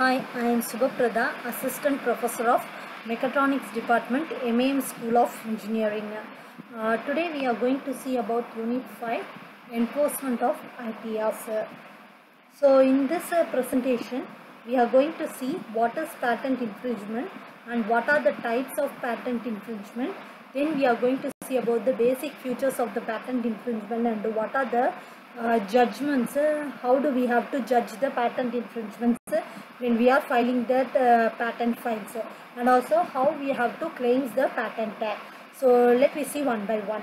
Hi, I am Subhaprada, Assistant Professor of Mechatronics Department, MAM School of Engineering. Today we are going to see about Unit 5, Enforcement of IPRs. So in this presentation, we are going to see what is patent infringement and what are the types of patent infringement. Then we are going to see about the basic features of the patent infringement and what are the judgments, how do we have to judge the patent infringements when we are filing that patent files, and also how we have to claim the patent tag. So let me see one by one.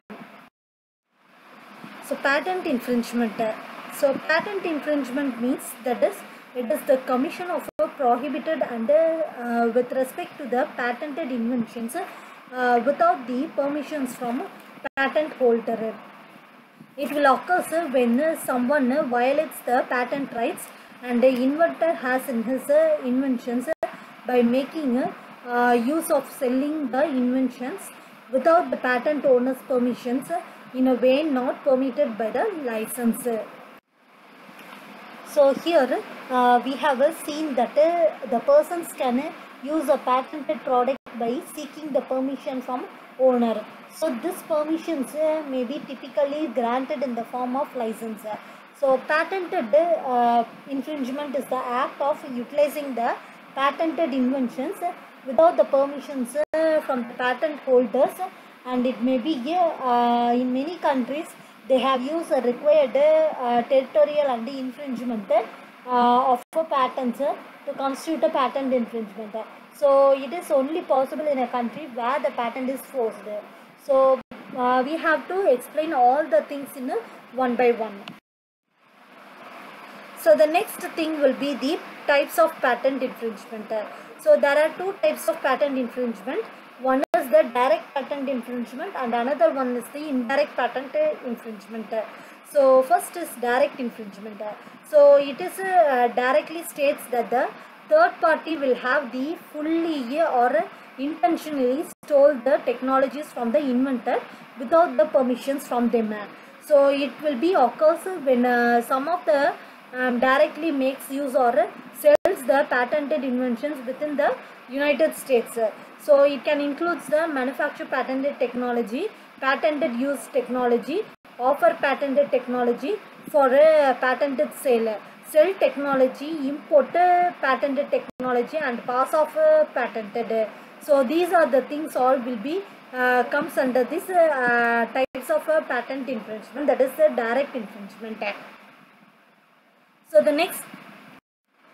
So patent infringement. So patent infringement means that it is the commission of a prohibited and with respect to the patented inventions without the permissions from patent holder. It will occur when someone violates the patent rights and the inventor has in his inventions by making use of selling the inventions without the patent owner's permissions in a way not permitted by the license. So here we have seen that the persons can use a patented product by seeking the permission from owner. So this permissions may be typically granted in the form of license. So patented infringement is the act of utilizing the patented inventions without the permissions from the patent holders, and it may be in many countries they have used a required territorial and infringement of patents to constitute a patent infringement. So it is only possible in a country where the patent is forced. So we have to explain all the things in one by one. So the next thing will be the types of patent infringement. So there are two types of patent infringement. One is the direct patent infringement and another one is the indirect patent infringement. So first is direct infringement. So it is directly states that the third party will have the fully or intentionally stole the technologies from the inventor without the permissions from them. So it will be occurs when some of the directly makes use or sells the patented inventions within the United States. So it can include the manufacture patented technology, patented use technology, offer patented technology for a patented sale, sell technology, import patented technology and pass off patented. So these are the things all will be comes under this types of patent infringement, that is the direct infringement. So the next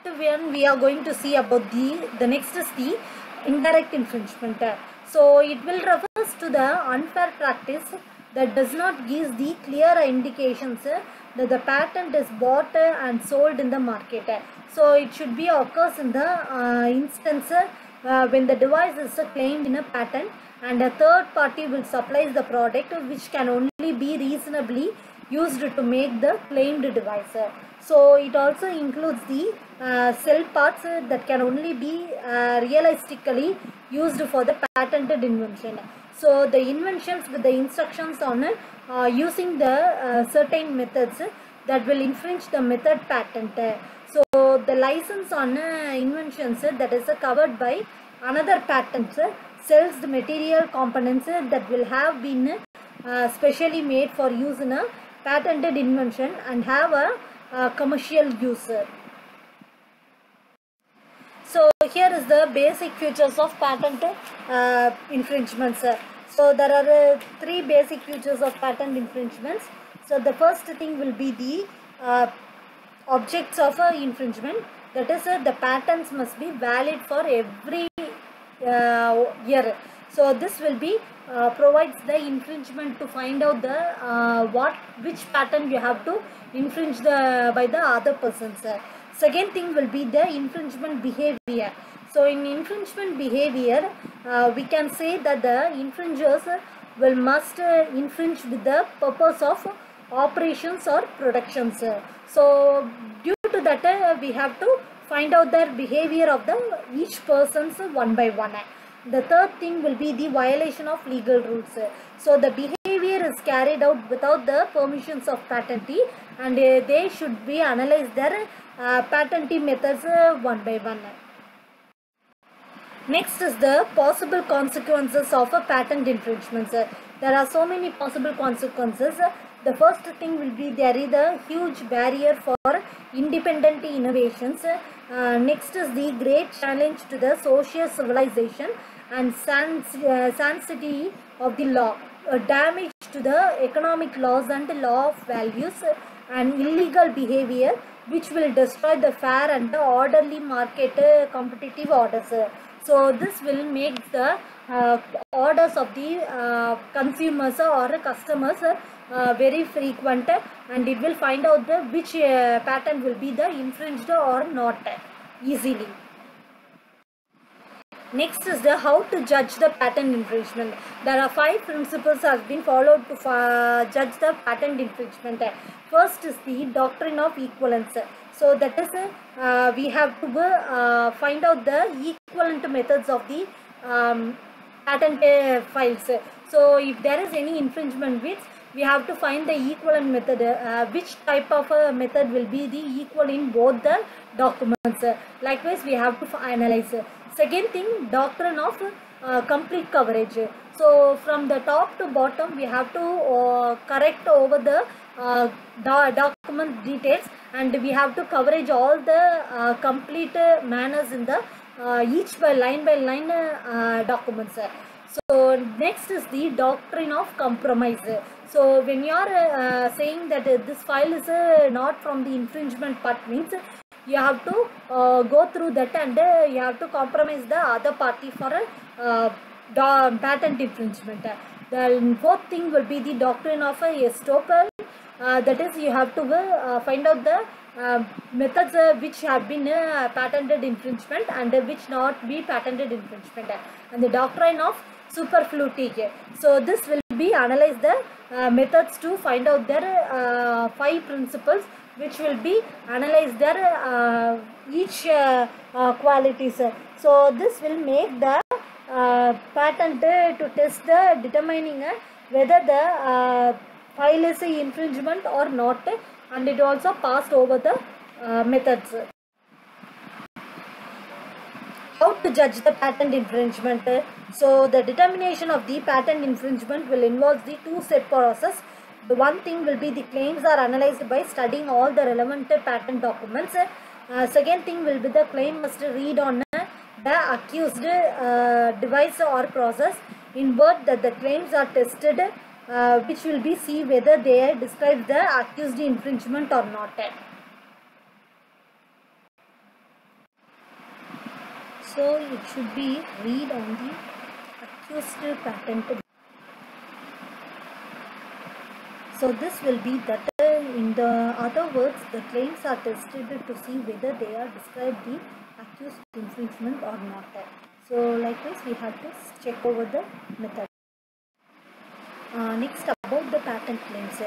one we are going to see about the next is the indirect infringement. So it will refers to the unfair practice that does not give the clear indications that the patent is bought and sold in the market. So it should be occurs in the instance when the device is claimed in a patent and a third party will supply the product which can only be reasonably used to make the claimed device. So it also includes the cell parts that can only be realistically used for the patented invention. So the inventions with the instructions on using the certain methods that will infringe the method patent. So the license on inventions that is covered by another patent sells the material components that will have been specially made for use in a patented invention and have a commercial use. So here is the basic features of patent infringements. So there are three basic features of patent infringements. So the first thing will be the objects of infringement, that is the patents must be valid for every year. So this will be provides the infringement to find out the which patent you have to infringe by the other persons. Second thing will be the infringement behavior. So in infringement behavior we can say that the infringers will must infringe with the purpose of operations or productions. So due to that we have to find out the behavior of the each persons one by one. The third thing will be the violation of legal rules. So the behavior is carried out without the permissions of patentee and they should be analyze their patenting methods one by one. Next is the possible consequences of a patent infringement. There are so many possible consequences. The first thing will be there is a huge barrier for independent innovations. Next is the great challenge to the social civilization and sanctity of the law. Damage to the economic laws and the law of values and illegal behavior which will destroy the fair and the orderly market competitive orders. So this will make the orders of the consumers or customers very frequent, and it will find out the which patent will be the infringed or not easily. Next is the how to judge the patent infringement. There are 5 principles have been followed to judge the patent infringement. First is the doctrine of equivalence. So that is we have to find out the equivalent methods of the patent files. So if there is any infringement which we have to find the equivalent method, which type of method will be the equal in both the documents. Likewise we have to analyze. Second thing, doctrine of complete coverage. So from the top to bottom we have to correct over the document details, and we have to coverage all the complete manners in the each by line documents. So next is the doctrine of compromise. So when you are saying that this file is not from the infringement part, means you have to go through that, and you have to compromise the other party for patent infringement. The fourth thing will be the doctrine of estoppel. That is, you have to find out the methods which have been patented infringement and which not be patented infringement, and the doctrine of superfluity. So this will be analyze the methods to find out their 5 principles which will be analyze their each qualities. So this will make the patent to test the determining whether the file is infringement or not, and it also passed over the methods. How to judge the patent infringement? So the determination of the patent infringement will involve the 2-step process. The one thing will be the claims are analyzed by studying all the relevant patent documents. Second thing will be the claim must read on the accused device or process. In word that the claims are tested, which will be see whether they describe the accused infringement or not. So it should be read on the accused patent. So this will be that in the other words, the claims are tested to see whether they are described the accused infringement or not. So likewise we have to check over the method. Next, about the patent claims.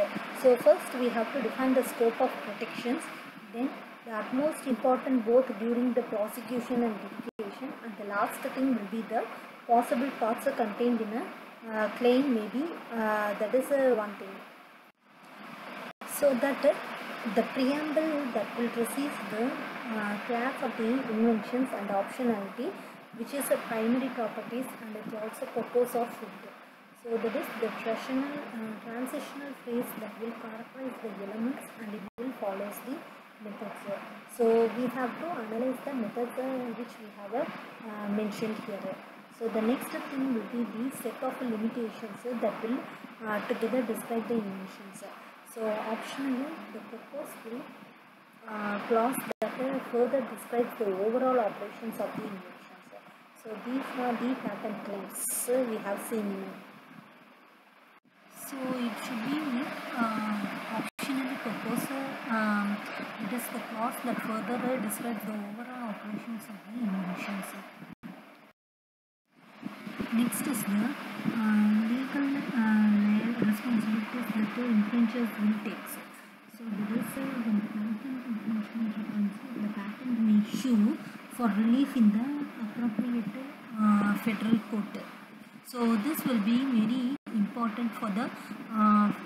So first we have to define the scope of protections, then the utmost important both during the prosecution and litigation, and the last thing will be the possible parts contained in a claim, maybe that is one thing. So that the preamble that will precede the class of the inventions and optionality, which is a primary properties, and it also purpose of food. So that is the transitional phrase that will characterize the elements, and it will follows the methods. So we have to analyze the methods which we have mentioned here. So the next thing will be the set of limitations that will together describe the inventions. So optionally, the proposed clause that further describes the overall operations of the inventions. So these are the patent claims we have seen. So it should be optionally proposed. It is the clause that further describes the overall operations of the inventions. Next is the legal responsibilities that the infringers will take. So there is when the patent infringement happens, the patent may sue for relief in the appropriate federal court. So this will be very important. important for the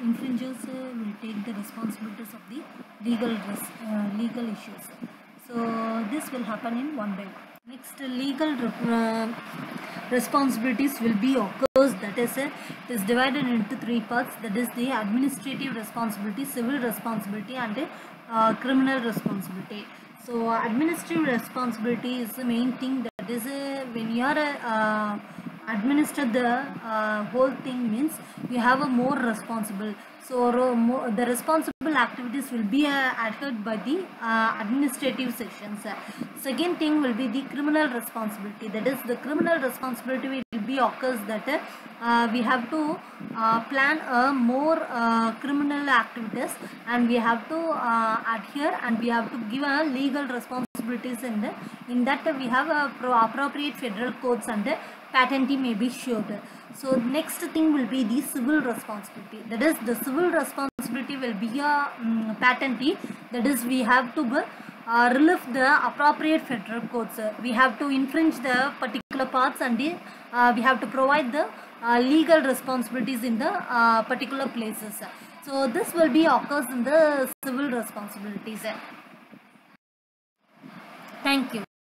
infringers will take the responsibilities of the legal issues. So this will happen in one by one. Next, legal responsibilities will be occurs, that is it is divided into three parts, that is the administrative responsibility, civil responsibility, and criminal responsibility. So administrative responsibility is the main thing, that is when you are administer the whole thing, means you have a more responsible. So the responsible activities will be adhered by the administrative sections. Second thing will be the criminal responsibility, that is the criminal responsibility will be occurs that we have to plan a more criminal activities, and we have to adhere, and we have to give a legal responsibilities in that we have appropriate federal codes, and patentee may be showed. So next thing will be the civil responsibility, that is the civil responsibility will be a patentee, that is we have to relieve the appropriate federal codes. We have to infringe the particular parts, and we have to provide the legal responsibilities in the particular places. So this will be occurs in the civil responsibilities. Thank you.